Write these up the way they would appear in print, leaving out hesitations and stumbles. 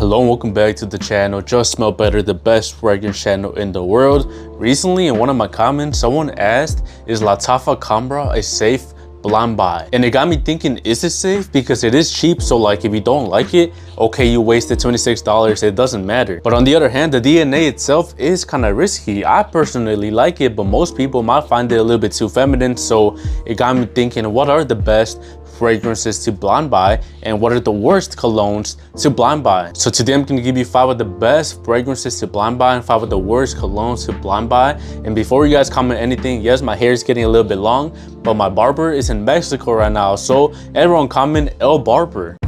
Hello and welcome back to the channel. Just Smell Better, the best fragrance channel in the world. Recently in one of my comments, someone asked, is Lattafa Khamrah a safe blind buy? And it got me thinking, is it safe? Because it is cheap, so like if you don't like it, okay, you wasted $26, it doesn't matter. But on the other hand, the DNA itself is kind of risky. I personally like it, but most people might find it a little bit too feminine, so it got me thinking, what are the best fragrances to blind buy and what are the worst colognes to blind buy? So today I'm going to give you 5 of the best fragrances to blind buy and 5 of the worst colognes to blind buy. And before you guys comment anything, yes, my hair is getting a little bit long, but my barber is in Mexico right now, so everyone comment El Barber.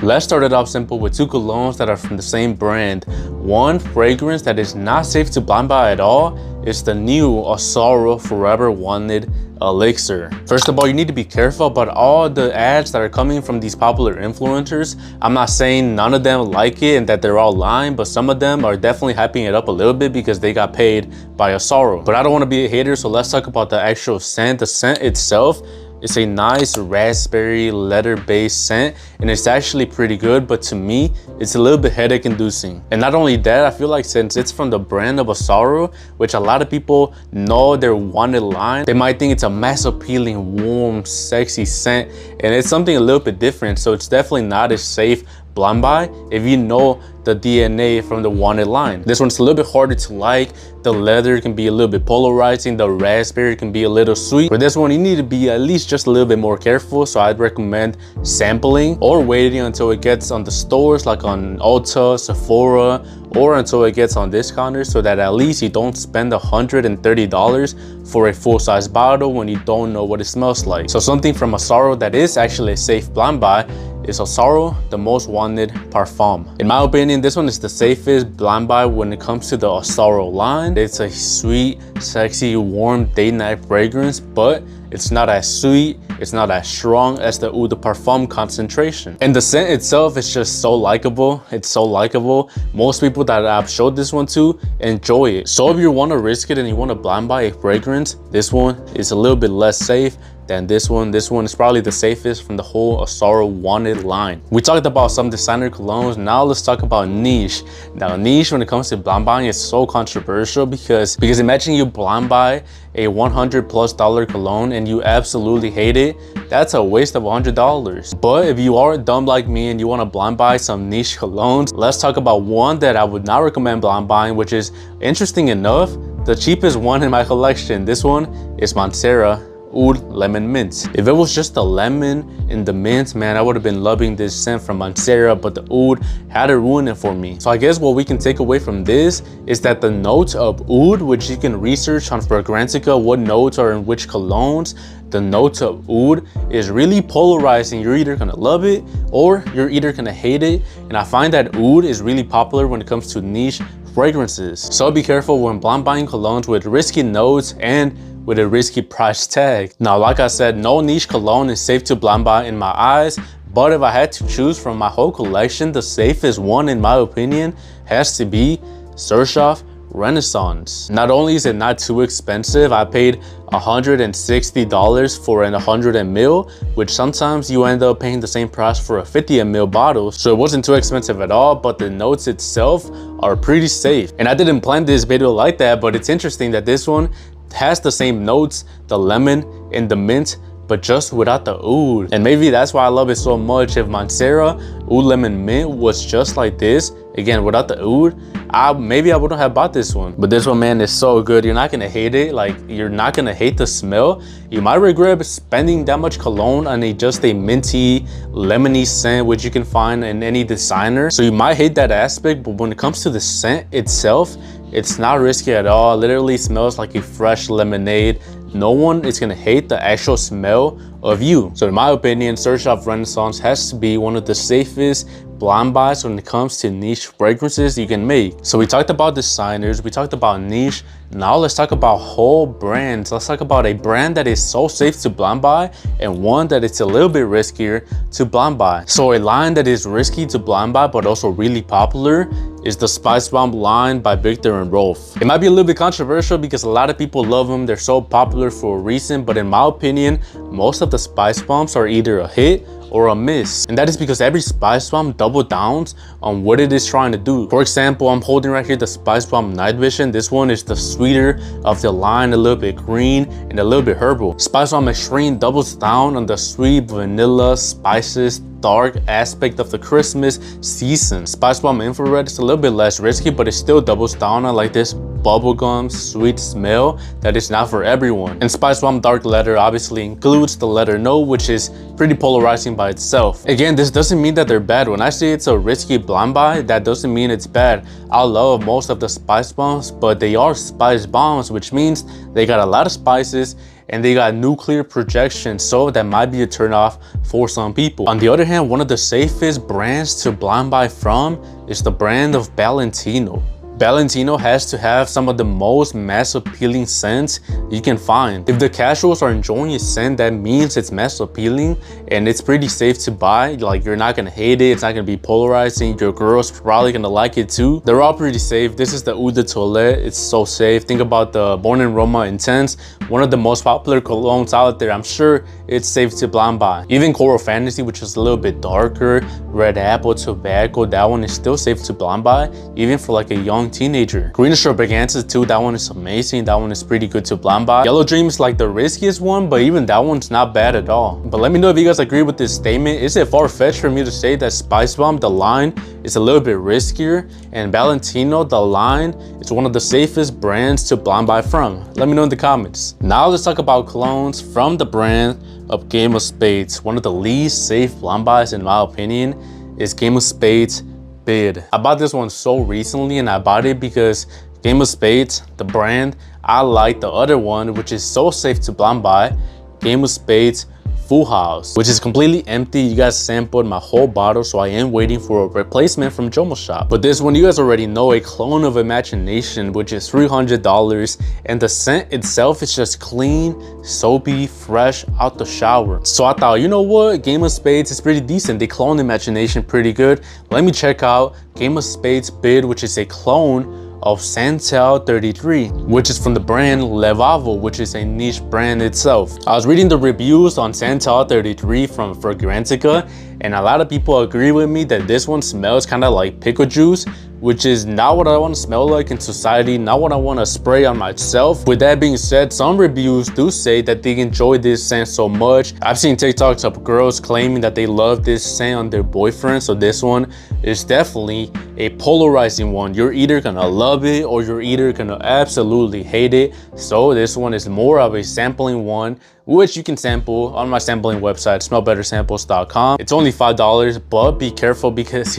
Let's start it off simple with 2 colognes that are from the same brand. One fragrance that is not safe to blind buy at all is the new Azzaro Forever Wanted Elixir. First of all, you need to be careful about all the ads that are coming from these popular influencers. I'm not saying none of them like it and that they're all lying, but some of them are definitely hyping it up a little bit because they got paid by Azzaro. But I don't want to be a hater, so let's talk about the actual scent. The scent itself, it's a nice raspberry leather-based scent, and it's actually pretty good, but to me, it's a little bit headache-inducing. And not only that, I feel like since it's from the brand of Azzaro, which a lot of people know their wanted line, they might think it's a mass-appealing, warm, sexy scent, and it's something a little bit different, so it's definitely not as safe blind buy if you know the DNA from the wanted line. This one's a little bit harder to like. The leather can be a little bit polarizing. The raspberry can be a little sweet. For this one, you need to be at least just a little bit more careful. So I'd recommend sampling or waiting until it gets on the stores like on Ulta, Sephora, or until it gets on discounters, so that at least you don't spend $130 for a full-size bottle when you don't know what it smells like. So something from Azzaro that is actually a safe blind buy is Azzaro, the Most Wanted Parfum. In my opinion, this one is the safest blind buy when it comes to the Azzaro line. It's a sweet, sexy, warm date night fragrance, but it's not as sweet, it's not as strong as the Eau de Parfum concentration. And the scent itself is just so likable. It's so likable. Most people that I've showed this one to enjoy it. So if you want to risk it and you want to blind buy a fragrance, this one is a little bit less safe than this one. This one is probably the safest from the whole Azzaro Wanted line. We talked about some designer colognes. Now let's talk about niche. Now niche, when it comes to blind buying, is so controversial because imagine you blind buy a $100+ cologne and you absolutely hate it. That's a waste of $100. But if you are dumb like me and you want to blind buy some niche colognes, let's talk about one that I would not recommend blind buying, which is, interesting enough, the cheapest one in my collection. This one is Mancera Oud Lemon Mint. If it was just the lemon and the mint, man, I would have been loving this scent from Mancera, but the oud had to ruin it for me. So I guess what we can take away from this is that the notes of oud, which you can research on Fragrantica, what notes are in which colognes, the notes of oud is really polarizing. You're either gonna love it or you're either gonna hate it. And I find that oud is really popular when it comes to niche fragrances. So be careful when blind buying colognes with risky notes and with a risky price tag. Now, like I said, no niche cologne is safe to blind buy in my eyes, but if I had to choose from my whole collection, the safest one in my opinion has to be Xerjoff Renaissance. Not only is it not too expensive, I paid $160 for an 100 ml, which sometimes you end up paying the same price for a 50 ml bottle, so it wasn't too expensive at all, but the notes itself are pretty safe. And I didn't plan this video like that, but it's interesting that this one has the same notes, the lemon and the mint, but just without the oud. And maybe that's why I love it so much. If Mancera Oud Lemon Mint was just like this, again without the oud, maybe I wouldn't have bought this one. But this one, man, is so good. You're not gonna hate it. Like, you're not gonna hate the smell. You might regret spending that much cologne on just a minty, lemony scent, which you can find in any designer. So you might hate that aspect, but when it comes to the scent itself, it's not risky at all. It literally smells like a fresh lemonade. No one is gonna hate the actual smell of you. So in my opinion, Xerjoff Renaissance has to be one of the safest blind buys when it comes to niche fragrances you can make. So we talked about designers, we talked about niche. Now let's talk about whole brands. Let's talk about a brand that is so safe to blind buy and one that is a little bit riskier to blind buy. So a line that is risky to blind buy but also really popular is the Spicebomb line by Viktor&Rolf. It might be a little bit controversial because a lot of people love them. They're so popular for a reason, but in my opinion, most of the the spice bombs are either a hit or a miss, and that is because every spice bomb double downs on what it is trying to do. For example, I'm holding right here the Spice Bomb Night Vision. This one is the sweeter of the line, a little bit green and a little bit herbal. Spice Bomb Extreme doubles down on the sweet vanilla spices dark aspect of the Christmas season. Spice Bomb Infrared is a little bit less risky, but it still doubles down on like this bubblegum sweet smell that is not for everyone. And Spice Bomb Dark Leather obviously includes the leather note, which is pretty polarizing by itself. Again, this doesn't mean that they're bad. When I say it's a risky blind buy, that doesn't mean it's bad. I love most of the spice bombs, but they are spice bombs, which means they got a lot of spices and they got nuclear projection, so that might be a turnoff for some people. On the other hand, one of the safest brands to blind buy from is the brand of Valentino. Valentino has to have some of the most mass appealing scents you can find. If the casuals are enjoying a scent, that means it's mass appealing and it's pretty safe to buy. Like, you're not gonna hate it, it's not gonna be polarizing, your girl's probably gonna like it too. They're all pretty safe. This is the Aoud de Toilette, it's so safe. Think about the Born in Roma Intense, one of the most popular colognes out there. I'm sure it's safe to blind buy. Even Coral Fantasy, which is a little bit darker, Red Apple, Tobacco, that one is still safe to blind buy, even for like a young teenager. Green Extravaganza too, that one is amazing. That one is pretty good to blind buy. Yellow Dream is like the riskiest one, but even that one's not bad at all. But let me know if you guys agree with this statement. Is it far-fetched for me to say that Spice Bomb, the line, is a little bit riskier, and Valentino, the line, is one of the safest brands to blind buy from? Let me know in the comments. Now let's talk about colognes from the brand of Game of Spades. One of the least safe blind buys in my opinion is Game of Spades Bid. I bought this one so recently, and I bought it because Game of Spades, the brand, I like the other one, which is so safe to blind buy, Game of Spades Full House, which is completely empty. You guys sampled my whole bottle, so I am waiting for a replacement from Jomo Shop. But this one, you guys already know, a clone of Imagination, which is $300, and the scent itself is just clean, soapy, fresh out the shower. So I thought, you know what, Game of Spades is pretty decent. They clone Imagination pretty good. Let me check out Game of Spades Bid, which is a clone of Santal 33, which is from the brand Levavo, which is a niche brand itself. I was reading the reviews on Santal 33 from Fragrantica, and a lot of people agree with me that this one smells kind of like pickle juice, which is not what I want to smell like in society, not what I want to spray on myself. With that being said, some reviews do say that they enjoy this scent so much. I've seen TikToks of girls claiming that they love this scent on their boyfriend, so this one is definitely a polarizing one. You're either gonna love it or you're either gonna absolutely hate it. So this one is more of a sampling one, which you can sample on my sampling website, smellbettersamples.com. It's only $5, but be careful because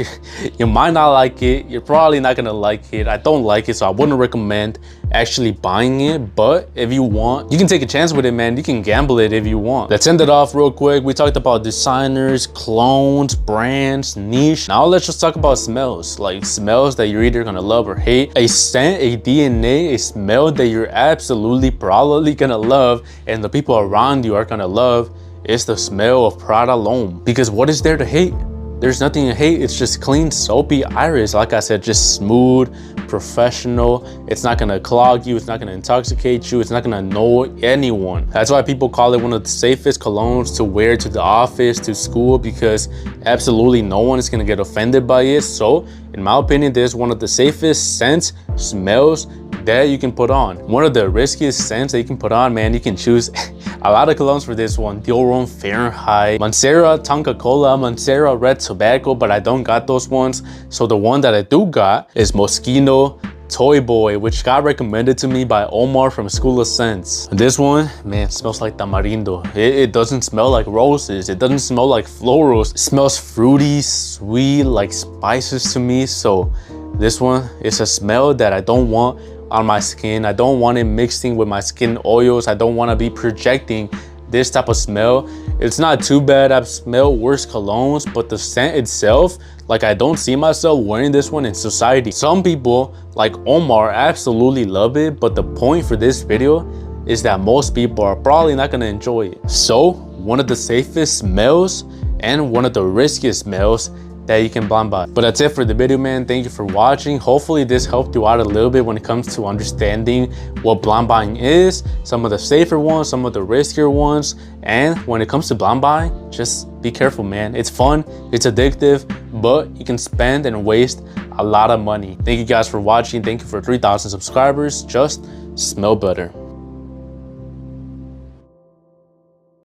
you might not like it. You're probably not gonna like it. I don't like it, so I wouldn't recommend actually buying it. But if you want, you can take a chance with it, man. You can gamble it if you want. Let's end it off real quick. We talked about designers, clones, brands, niche. Now let's just talk about smells. Like smells that you're either gonna love or hate. A scent, a DNA, a smell that you're absolutely probably gonna love and the people around you are gonna love is the smell of Prada L'homme. Because what is there to hate? There's nothing to hate. It's just clean, soapy iris. Like I said, just smooth, professional. It's not gonna clog you. It's not gonna intoxicate you. It's not gonna annoy anyone. That's why people call it one of the safest colognes to wear to the office, to school, because absolutely no one is gonna get offended by it. So in my opinion, this is one of the safest scents, smells that you can put on. One of the riskiest scents that you can put on, man. You can choose a lot of colognes for this one. Dior Fahrenheit, Mancera Tonka Cola, Mancera Red Tobacco, but I don't got those ones. So the one that I do got is Moschino Toyboy, which got recommended to me by Omar from School of Scents. This one, man, smells like tamarindo. It doesn't smell like roses. It doesn't smell like florals. It smells fruity, sweet, like spices to me. So this one is a smell that I don't want on my skin. I don't want it mixing with my skin oils. I don't want to be projecting this type of smell. It's not too bad. I've smelled worse colognes, but the scent itself, like, I don't see myself wearing this one in society. Some people like Omar absolutely love it, but the point for this video is that most people are probably not going to enjoy it. So one of the safest smells and one of the riskiest smells that you can blind buy. But that's it for the video, man. Thank you for watching. Hopefully this helped you out a little bit when it comes to understanding what blind buying is, some of the safer ones, some of the riskier ones. And when it comes to blind buying, just be careful, man. It's fun, it's addictive, but you can spend and waste a lot of money. Thank you guys for watching. Thank you for 3,000 subscribers. Just smell better.